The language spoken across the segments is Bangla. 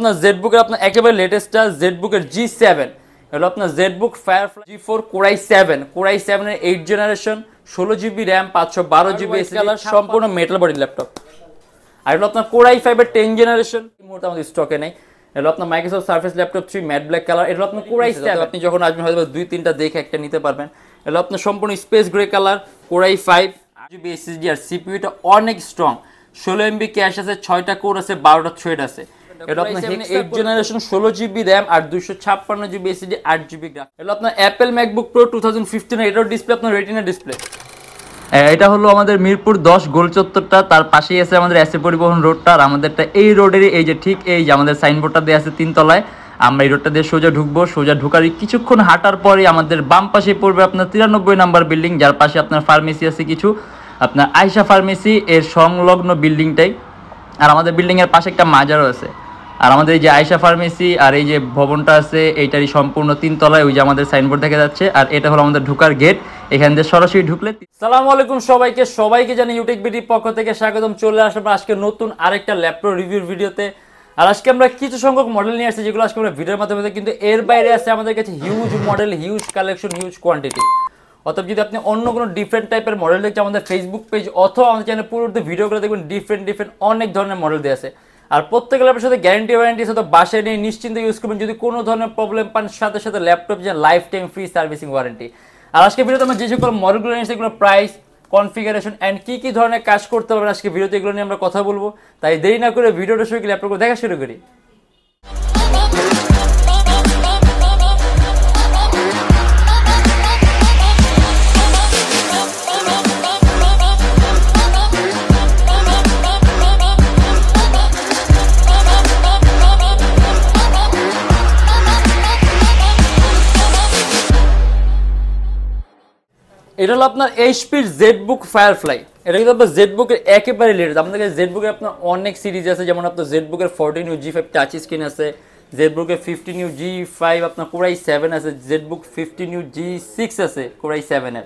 আপনার জেডবুকের আপনার একেবারে লেটেস্টটা জেডবুকের G7 হলো আপনার ZBook firefly G4 core i7 এর 8 generation 16GB RAM 512GB SSD সম্পূর্ণ মেটাল বডি ল্যাপটপ। আর হলো আপনার কোর i5 এর 10 জেনারেশন এই মুহূর্তে আমাদের স্টকে নেই। হলো আপনার Microsoft surface laptop 3 matte black colour. এটা হলো আপনার কোর i7, আপনি যখন আসবেন হয়তো 2-3টা দেখে একটা নিতে পারবেন। হলো আপনার সম্পূর্ণ space grey colour core i5 8GB SSD আর সিপিইউটা অনেক স্ট্রং। 16MB ক্যাশ আছে, 6টা কোর আছে, 12টা থ্রেড আছে। এটা আপনার 8 জেনারেশন 16GB RAM আর 256GB SSD 8GB গ্রাফিক্স। এটা আপনার অ্যাপল ম্যাকবুক প্রো 2015 এটার ডিসপ্লে আপনার রেটিনা ডিসপ্লে। এটা হলো আমাদের মিরপুর 10 গোল চত্বরটা, তার পাশেই আছে আমাদের এসএ পরিবহন রোডটা। আর আমাদেরটা এই রোডেরই এই যে ঠিক এই যে আমাদের সাইনবোর্ডটা দেওয়া আছে 3 তলায়। আমরা এই রোডটা দিয়ে সোজা ঢুকবো, সোজা ঢুকার কিছুক্ষণ হাঁটার পরে আমাদের বাম পাশে পড়বে আপনার 93 নাম্বার বিল্ডিং, যার পাশে আপনার ফার্মেসি আছে কিছু, আপনার আয়শা ফার্মেসি এর সংলগ্ন বিল্ডিংটাই। আর আমাদের বিল্ডিংয়ের পাশে একটা মাজারও আছে। আর আমাদের এই যে আয়শা ফার্মেসি আর এই যে ভবনটা আছে এইটারই সম্পূর্ণ 3 তলায় ওই যে আমাদের সাইনবোর্ড দেখা যাচ্ছে। আর এটা হলো আমাদের ঢোকার গেট, এখান দিয়ে সরাসরি ঢুকলে। সালামু আলাইকুম সবাইকে জানি ইউটেকবিডির পক্ষ থেকে স্বাগতম। চলে আসলাম আজকে নতুন আরেকটা ল্যাপটপ রিভিউর ভিডিওতে। আর আজকে আমরা কিছু সংখ্যক মডেল নিয়ে আসছি যেগুলো আজকে আমরা ভিডিওর মাধ্যমে, কিন্তু এর বাইরে আছে আমাদের কাছে huge model, huge collection, huge quantity. অতএব যদি আপনি অন্য কোনো ডিফারেন্ট টাইপের মডেল দেখছেন, আমাদের ফেসবুক পেজ অথবা আমাদের চ্যানেলে পুরোতে ভিডিওগুলো দেখবেন, ডিফারেন্ট অনেক ধরনের মডেল দিয়ে আছে। আর প্রত্যেক ল্যাপটপের সাথে গ্যারান্টি ওয়ারেন্টি সাথে বাসায় নিয়ে নিশ্চিন্তে ইউজ করবেন। যদি কোনো ধরনের প্রবলেম পান সাথে ল্যাপটপ যে life time free servicing warranty. আর আজকে ভিডিওতে আমরা যে সকল মডেলগুলো নিয়েছি সেগুলো প্রাইস, কনফিগারেশন অ্যান্ড কী ধরনের কাজ করতে পারবেন আজকে ভিডিওতে এগুলো নিয়ে আমরা কথা বলবো। তাই দেরি না করে ভিডিওটা শুরু করে ল্যাপটপগুলো দেখা শুরু করি। এটা হলো আপনার এইচপির জেডবুক ফায়ারফ্লাই। এটা কিন্তু আপনার জেডবুকের একেবারে লেটেস্ট। আমাদের কাছে জেডবুকের আপনার অনেক সিরিজ আছে, যেমন আপনার জেডবুকের 14U G5 টাচ স্ক্রিন আছে, জেডবুকের 15U G5 আপনার কোর i7 আছে, জেডবুক 15U G6 আছে কোর i7 এর।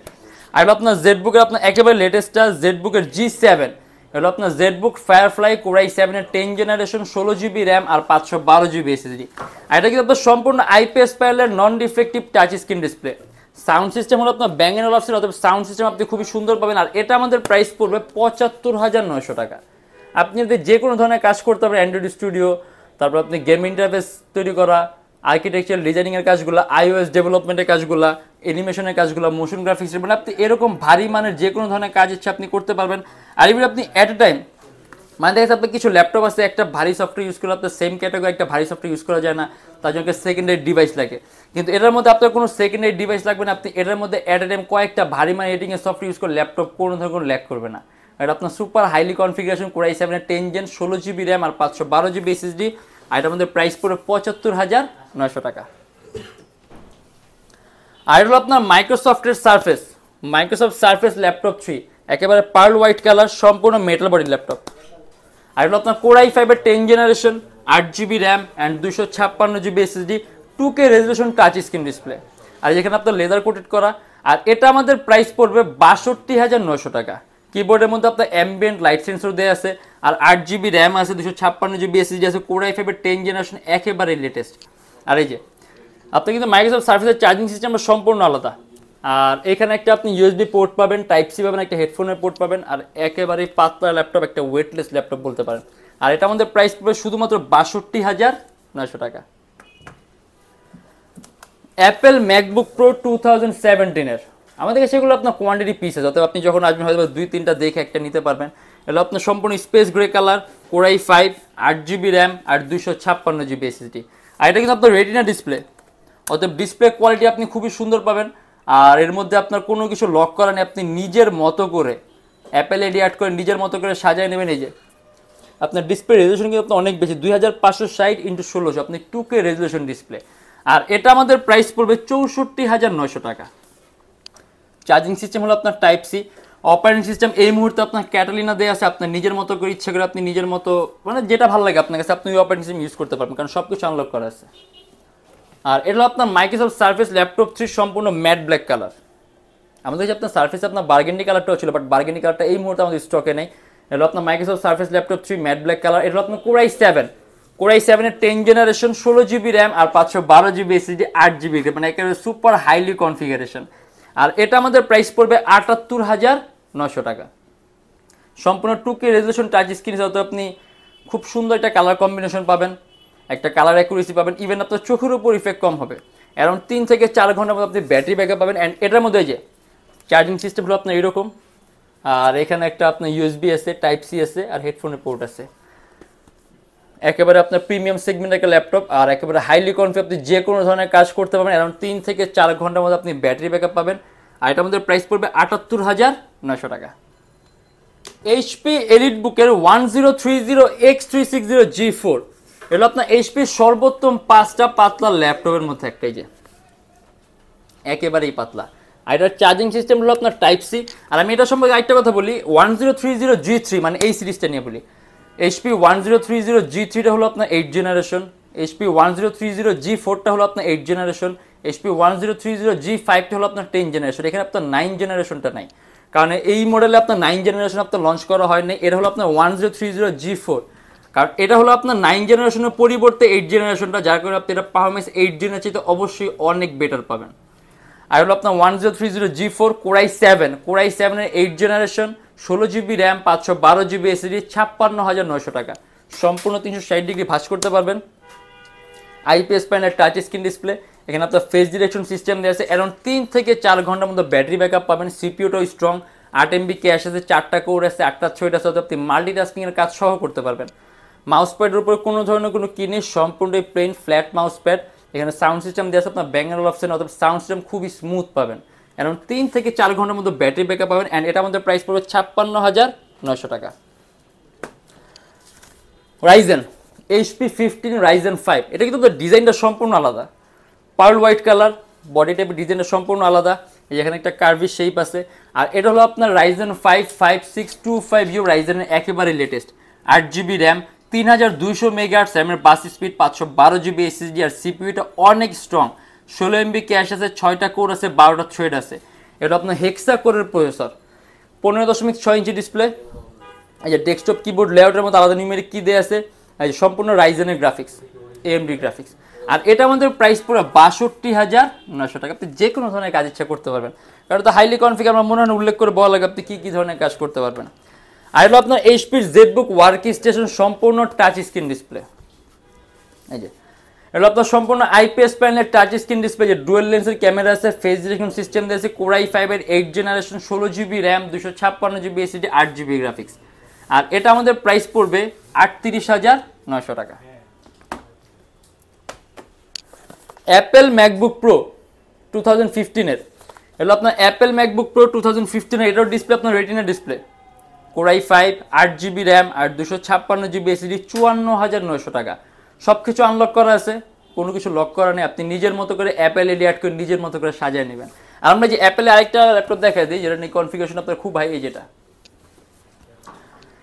আর আপনার জেডবুকের আপনার একেবারে লেটেস্টটা জেডবুকের G7 হলো আপনার জেডবুক ফায়ারফ্লাই কোর i7 এর 10 জেনারেশন 16GB RAM আর 512GB SSD। আর এটা কিন্তু আপনার সম্পূর্ণ আইপিএস প্যানেলের non defective touch screen display. Sound system হলো আপনার ব্যাং এন্ড অলাফসের, অথবা সাউন্ড সিস্টেম আপনি খুবই সুন্দর পাবেন। আর এটা আমাদের প্রাইস পড়বে 75,900 টাকা। আপনি যদি যে কোনো ধরনের কাজ করতে পারেন, অ্যান্ড্রয়েড স্টুডিও, তারপর আপনি গেম ইন্টারফেস তৈরি করা, আর্কিটেকচার ডিজাইনিংয়ের কাজগুলো, iOS ডেভেলপমেন্টের কাজগুলো, অ্যানিমেশনের কাজগুলো, মোশন গ্রাফিক্স, মানে আপনি এরকম ভারী মানের যে কোনো ধরনের কাজ ইচ্ছা আপনি করতে পারবেন। আর এবার আপনি অ্যাট এ টাইম মানে দেখা যাচ্ছে আপনার কিছু ল্যাপটপ আছে একটা ভারী সফটওয়্যার ইউজ করলে আপনার সেম ক্যাটাগরি একটা ভারী সফটওয়্যার ইউজ করা যায় না, তার জন্য সেকেন্ডারি ডিভাইস লাগে। কিন্তু এটার মধ্যে আপনার কোনো সেকেন্ডারি ডিভাইস লাগবে না, আপনি এটার মধ্যে অ্যাট এ টাইম কয়েকটা ভারী মান এডিটিংয়ের সফটওয়্যার ইউজ করে ল্যাপটপ কোনো ধরনের কোনো ল্যাগ করবে না। এটা আপনার super highly configuration core i7 এর 10 জেন 16GB RAM আর 512GB SSD। আর এটার মধ্যে প্রাইস পড়ে 75,900 টাকা। আর এটা হলো আপনার মাইক্রোসফটের সারফেস ল্যাপটপ 3 একেবারে পার্ল হোয়াইট কালার, সম্পূর্ণ মেটাল বডি ল্যাপটপ। আর হলো আপনার কোর i5 এর 10 generation 8GB RAM and 256GB SSD 2K resolution touch screen display. আর যেখানে আপনার লেদার কোটেড করা। আর এটা আমাদের প্রাইস পড়বে 62,900 টাকা। কিবোর্ডের মধ্যে আপনার অ্যাম্বিয়েন্ট লাইট সেন্সর দেওয়া আছে, আর 8GB RAM আছে, 256GB SSD আছে, কোর i5 এর 10 জেনারেশন একেবারে লেটেস্ট। আর এই যে আপনি কিন্তু মাইক্রোসফট সার্ফেসের চার্জিং সিস্টেমটা সম্পূর্ণ আলাদা। আর এখানে একটা আপনি ইউএসবি পোর্ট পাবেন, টাইপ সি পাবেন, একটা হেডফোনের পোর্ট পাবেন। আর একেবারেই পাতলা ল্যাপটপ, একটা ওয়েটলেস ল্যাপটপ বলতে পারেন। আর এটা আমাদের প্রাইস পড়বে শুধুমাত্র 62,900 টাকা। অ্যাপেল ম্যাকবুক প্রো 2017 এর আমাদের কাছে সেগুলো আপনার কোয়ান্টিটি পিস আছে, অতএব আপনি যখন আসবেন হয়তো 2-3টা দেখে একটা নিতে পারবেন। এগুলো আপনার সম্পূর্ণ space grey colour, core i5 8GB RAM আর 256GB SSD। আর এটা কিন্তু আপনার রেটিনা ডিসপ্লে, অতএব ডিসপ্লে কোয়ালিটি আপনি খুবই সুন্দর পাবেন। আর এর মধ্যে আপনার কোনো কিছু লক করা নেই, আপনি নিজের মতো করে অ্যাপেল এডি অ্যাড করে নিজের মতো করে সাজায় নেবেন। এই যে আপনার ডিসপ্লে রেজলিউশন কিন্তু আপনার অনেক বেশি, 2560x1600, আপনি 2K রেজলিউশন ডিসপ্লে। আর এটা আমাদের প্রাইস পড়বে 64,900 টাকা। চার্জিং সিস্টেম হলো আপনার টাইপ সি। অপারেটিং সিস্টেম এই মুহূর্তে আপনার ক্যাটালিনা দেওয়া আছে, আপনার নিজের মতো করে ইচ্ছা করে আপনি নিজের মতো মানে যেটা ভালো লাগে আপনার কাছে আপনি ওই অপারেটিং সিস্টেম ইউজ করতে পারবেন, কারণ সব কিছু আনলক করা আছে। আর এটা হলো আপনার মাইক্রোসফট সারফেস ল্যাপটপ 3 সম্পূর্ণ ম্যাট ব্ল্যাক কালার। আমাদের কাছে আপনার সারফেসে আপনার বার্গেন্ডি কালারটাও ছিল, বাট বার্গেন্ডি কালারটা এই মুহূর্তে আমাদের স্টকে নেই। এটা হলো আপনার Microsoft surface laptop 3 matte black colour. এটা হলো আপনার কোর i7 কোরাই 7 এর 10 জেনারেশন 16GB র্যাম আর 512GB এসএসডি 8GB, মানে একেবারে সুপার হাইলি কনফিগারেশন। আর এটা আমাদের প্রাইস পড়বে ৭৮,৯০০ টাকা। সম্পূর্ণ 2K রেজোলিউশন টাচ স্ক্রিন, সাথে আপনি খুব সুন্দর একটা কালার কম্বিনেশন পাবেন, একটা কালার অ্যাকুরেসি পাবেন, ইভেন আপনার চোখের উপর ইফেক্ট কম হবে। অ্যারাউন্ড 3 থেকে 4 ঘন্টার মধ্যে আপনি ব্যাটারি ব্যাকআপ পাবেন। অ্যান্ড এটার মধ্যে যে চার্জিং সিস্টেম হলো আপনার এরকম, আর এখানে একটা আপনার ইউএসবি আছে, টাইপ সি আছে, আর হেডফোনের পোর্ট আছে। একেবারে আপনার প্রিমিয়াম সেগমেন্টের একটা ল্যাপটপ, আর একেবারে হাইলি কনফি, আপনি যে কোনো ধরনের কাজ করতে পারবেন। অ্যারাউন্ড 3 থেকে 4 ঘন্টার মধ্যে আপনি ব্যাটারি ব্যাকআপ পাবেন। আর এটার মধ্যে প্রাইস পড়বে ৭৮,৯০০ টাকা। এইচপি এলিটবুকের 1030X360G4 এগুলো আপনার এইচপির সর্বোত্তম 5টা পাতলা ল্যাপটপের মধ্যে একটাই, যে একেবারেই পাতলা। আর এটার চার্জিং সিস্টেম হলো আপনার টাইপ সি। আর আমি এটা সম্পর্কে আরেকটা কথা বলি, 1030G3 মানে এই সিরিজটা নিয়ে বলি। এইচপি 1030G3টা হলো আপনার 8 জেনারেশন, এইচপি 1030G4টা হলো আপনার 8 জেনারেশন, এইচপি 1030G5টা হলো আপনার 10 জেনারেশন। এখানে আপনার 9 জেনারেশনটা নাই, কারণ এই মডেলে আপনার 9 জেনারেশন আপনার লঞ্চ করা হয়নি। এটা হলো আপনার 1030G4, কারণ এটা হলো আপনার 9 জেনারেশনের পরিবর্তে 8 জেনারেশনটা, যার কারণে আপনি এটা পারফরমেন্স 8 জেনারেশন চাইতে অবশ্যই অনেক বেটার পাবেন। আর হলো আপনার 1030G4 কোরাই 7 এর 8 generation 16GB RAM 512GB SSD ৫৬,৯০০ টাকা। সম্পূর্ণ 360 ডিগ্রি ভাঁজ করতে পারবেন, IPS panel touch screen display, এখানে আপনার ফেস ডিরেকশন সিস্টেম দেওয়া আছে। অ্যারাউন্ড 3 থেকে 4 ঘন্টার মধ্যে ব্যাটারি ব্যাকআপ পাবেন। সিপিইউটাও স্ট্রং, 8MB ক্যাশ আছে, 4টা কোর আছে, 8টা 6টা সাথে আপনি মাল্টিটাস্কিংয়ের কাজ সহ করতে পারবেন। মাউস প্যাডের উপর কোনো ধরনের কোনো কিনে সম্পূর্ণই প্লেন ফ্ল্যাট মাউস প্যাড। এখানে সাউন্ড সিস্টেম দেওয়া আছে আপনার ব্যাঙ্গালোর অপশন, অথবা সাউন্ড সিস্টেম খুবই স্মুথ পাবেন। অ্যারাউন্ড 3 থেকে 4 ঘন্টার মধ্যে ব্যাটারি ব্যাকআপ পাবেন। অ্যান্ড এটা আমাদের প্রাইস পড়বে ৫৬,৯০০ টাকা। রাইজেন এইচপি 15 রাইজেন 5, এটা কিন্তু ডিজাইনটা সম্পূর্ণ আলাদা, পার্ল হোয়াইট কালার, বডি টাইপের ডিজাইনটা সম্পূর্ণ আলাদা। এই এখানে একটা কার্ভি শেপ আছে। আর এটা হলো আপনার রাইজেন 5 5625U, রাইজেনের একেবারে লেটেস্ট, 8GB র্যাম, 3200 মেগাহার্টজ র্যামের বাস স্পিড, 512GB এসএসডি। আর সিপিইউটা অনেক স্ট্রং, 16MB ক্যাশ আছে, 6টা কোর আছে, 12টা থ্রেড আছে। এটা আপনার হেক্সা কোরের প্রসেসর, 15.6 ইঞ্চি ডিসপ্লে। এই যে ডেস্কটপ কিবোর্ড লেআউটের মতো আলাদা নিউমেরিক কি দেওয়া আছে, এই যে সম্পূর্ণ রাইজেনের গ্রাফিক্স, AMD গ্রাফিক্স। আর এটা আমাদের প্রাইস পুরো ৬২,৯০০ টাকা। আপনি যে কোনো ধরনের কাজ ইচ্ছা করতে পারবেন, কারণ তো হাইলি কনফিগার, আমার মনে হয় উল্লেখ করে বলা লাগে আপনি কী ধরনের কাজ করতে পারবেন। আর হলো আপনার এইচপির জেডবুক ওয়ার্কি স্টেশন, সম্পূর্ণ টাচ স্ক্রিন ডিসপ্লে। এই যে এটা আপনার সম্পূর্ণ আইপিএস প্যানেলের টাচ স্ক্রিন ডিসপ্লে, যে ডুয়েল লেন্সের ক্যামেরা আছে, ফেস ডিটেকশন সিস্টেম দিয়েছে, কোরাই 5 এর 8 generation 16GB RAM 256GB SSD 8GB graphics. আর এটা আমাদের প্রাইস পড়বে ৩৮,৯০০ টাকা। অ্যাপেল ম্যাকবুক প্রো 2015 এর, এগুলো আপনার অ্যাপেল ম্যাকবুক প্রো 2015 এর, এটার ডিসপ্লে আপনার retina display, core i 5 8GB RAM আর 256GB এসএসডি ৫৪,৯০০ টাকা। সব কিছু আনলক করা আছে, কোনো কিছু লক করা নেই, আপনি নিজের মতো করে অ্যাপেল এডি অ্যাড করে নিজের মতো করে সাজিয়ে নেবেন। আর আমরা যে অ্যাপেলে আরেকটা ল্যাপটপ দেখাই দিই, যেটা নিয়ে কনফিগারেশন আপনার খুব হাই, যেটা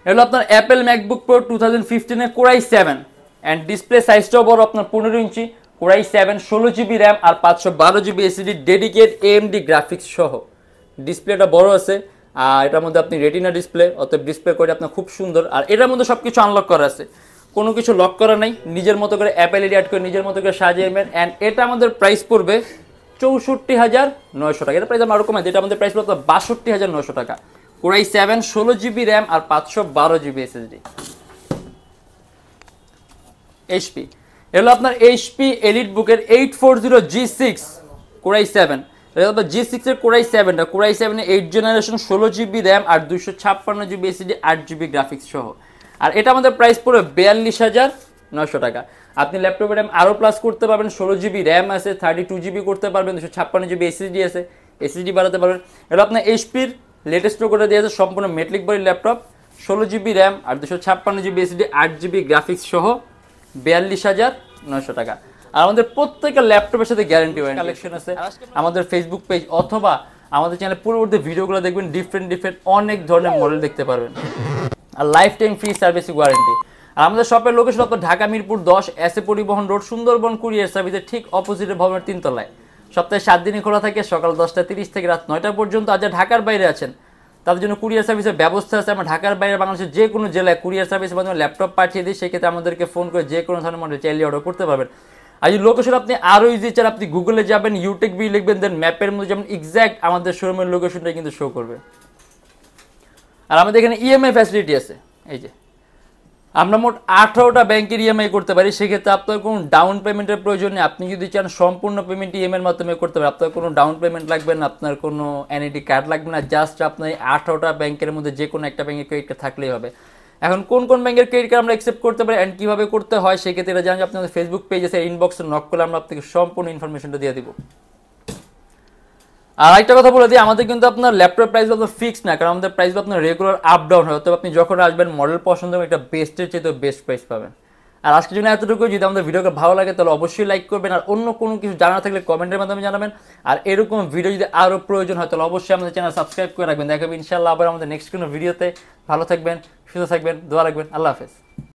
এগুলো আপনার অ্যাপেল ম্যাকবুক প্রো 2015 এর কোরাই 7, অ্যান্ড ডিসপ্লে সাইজটাও বড় আপনার 15 ইঞ্চি, কোরাই 7 16GB র্যাম আর 512GB SSD dedicate AMD graphics সহ। ডিসপ্লেটা বড় আছে, আর এটার মধ্যে আপনি রেটিনা ডিসপ্লে, অতএব ডিসপ্লে কোয়ালিটি আপনার খুব সুন্দর। আর এটার মধ্যে সব কিছু আনলক করা আছে, কোনো কিছু লক করা নেই, নিজের মতো করে অ্যাপেল এডি অ্যাড করে নিজের মতো করে সাজিয়ে নেবেন। অ্যান্ড এটা আমাদের প্রাইস পড়বে ৬৪,৯০০ টাকা। এটা প্রাইস আমরা আরও কমাই, যেটা আমাদের প্রাইস পড়বে ৬২,৯০০ টাকা। কোরাই 7 16GB র্যাম আর 512GB এসএসডি। এইচপি এগুলো আপনার এইচপি এলিটবুকের 840G6 কোরাই 7, এটা আপনার G6 এর কোরাই 7টা, কোরাই 7 এর 8 জেনারেশন 16GB র্যাম আর 256GB এসএসডি 8GB গ্রাফিক্স সহ। আর এটা আমাদের প্রাইস পড়বে ৪২,৯০০ টাকা। আপনি ল্যাপটপের র্যাম আরও প্লাস করতে পারবেন, 16GB র্যাম আছে, 32GB করতে পারবেন, 256GB এসএসডি আছে, এসএসডি বাড়াতে পারবেন। এটা আপনার এইচপির লেটেস্ট করে দিয়েছে, সম্পূর্ণ metallic body laptop, 16GB RAM আর 256GB এসএসডি 8GB গ্রাফিক্স সহ, ৪২,৯০০ টাকা। আর আমাদের প্রত্যেকটা ল্যাপটপের সাথে গ্যারান্টি ওয়ারেন্টি কালেকশন আছে। আমাদের ফেসবুক পেজ অথবা আমাদের চ্যানেলে পূর্ববর্তী ভিডিওগুলো দেখবেন, ডিফারেন্ট অনেক ধরনের মডেল দেখতে পারবেন, আর life time free service warranty. আর আমাদের শপের লোকেশন আপনার Dhaka Mirpur 10 SA Paribahan road, Sundarban courier সার্ভিসের ঠিক অপোজিটে ভবনের 3 তলায়। সপ্তাহে 7 দিনই খোলা থাকে, সকাল 10টা 30 থেকে রাত 9টা পর্যন্ত। আর যারা ঢাকার বাইরে আছেন তাদের জন্য কুরিয়ার সার্ভিসের ব্যবস্থা আছে। আমরা ঢাকার বাইরে বাংলাদেশের যে কোনো জেলায় কুরিয়ার সার্ভিসের মাধ্যমে ল্যাপটপ পাঠিয়ে দিই, সেক্ষেত্রে আমাদেরকে ফোন করে যে কোনো ধরনের মডেল চাইলে অর্ডার করতে পারবেন। আর এই লোকেশন আপনি আরও ইজি চান, আপনি গুগলে যাবেন, ইউটেকবি লিখবেন, দেন ম্যাপের মধ্যে যেমন এক্স্যাক্ট আমাদের শোরুমের লোকেশনটা কিন্তু শো করবে। আর আমাদের এখানে ইএমআই ফ্যাসিলিটি আছে। এই যে আমরা মোট 18টা ব্যাংকের ইএমআই করতে পারি, সেক্ষেত্রে আপনার কোনো ডাউন পেমেন্টের প্রয়োজন নেই। আপনি যদি চান সম্পূর্ণ পেমেন্ট ইএমআইয়ের মাধ্যমে করতে পারেন, আপনার কোনো ডাউন পেমেন্ট লাগবে না, আপনার কোনো এনআইডি কার্ড লাগবে না, জাস্ট আপনার 18টা ব্যাংকের মধ্যে যে কোনো একটা ব্যাংকের ক্রেডিট কার্ড থাকলেই হবে। এখন কোন কোন ব্যাংকের ক্রেডিট কার্ড আমরা অ্যাকসেপ্ট করতে পারি অ্যান্ড কীভাবে করতে হয়, সেক্ষেত্রে এটা জানলে আপনাদের ফেসবুক পেজ আছে, ইনবক্সে নক করলে আমরা আপনাকে সম্পূর্ণ ইনফরমেশনটা দিয়ে দিব। আর একটা কথা বলে দিই, আমাদের কিন্তু আপনার ল্যাপটপ প্রাইস আপনার ফিক্স না, কারণ আমাদের প্রাইস আপনার রেগুলার আপ ডাউন হয়। তবে আপনি যখন আসবেন মডেল পছন্দ হবে, একটা বেস্টের চেয়ে তো বেস্ট প্রাইস পাবেন। আর আজকের জন্য এতটুকু। যদি আমাদের ভিডিওকে ভালো লাগে তাহলে অবশ্যই লাইক করবেন, আর অন্য কোনো কিছু জানা থাকলে কমেন্টের মাধ্যমে জানাবেন। আর এরকম ভিডিও যদি আরও প্রয়োজন হয় তাহলে অবশ্যই আমাদের চ্যানেল সাবস্ক্রাইব করে রাখবেন। দেখাবেন ইনশাআল্লাহ আবার আমাদের নেক্সট কোনো ভিডিওতে। ভালো থাকবেন, সুস্থ থাকবেন, দোয়া রাখবেন। আল্লাহ হাফেজ।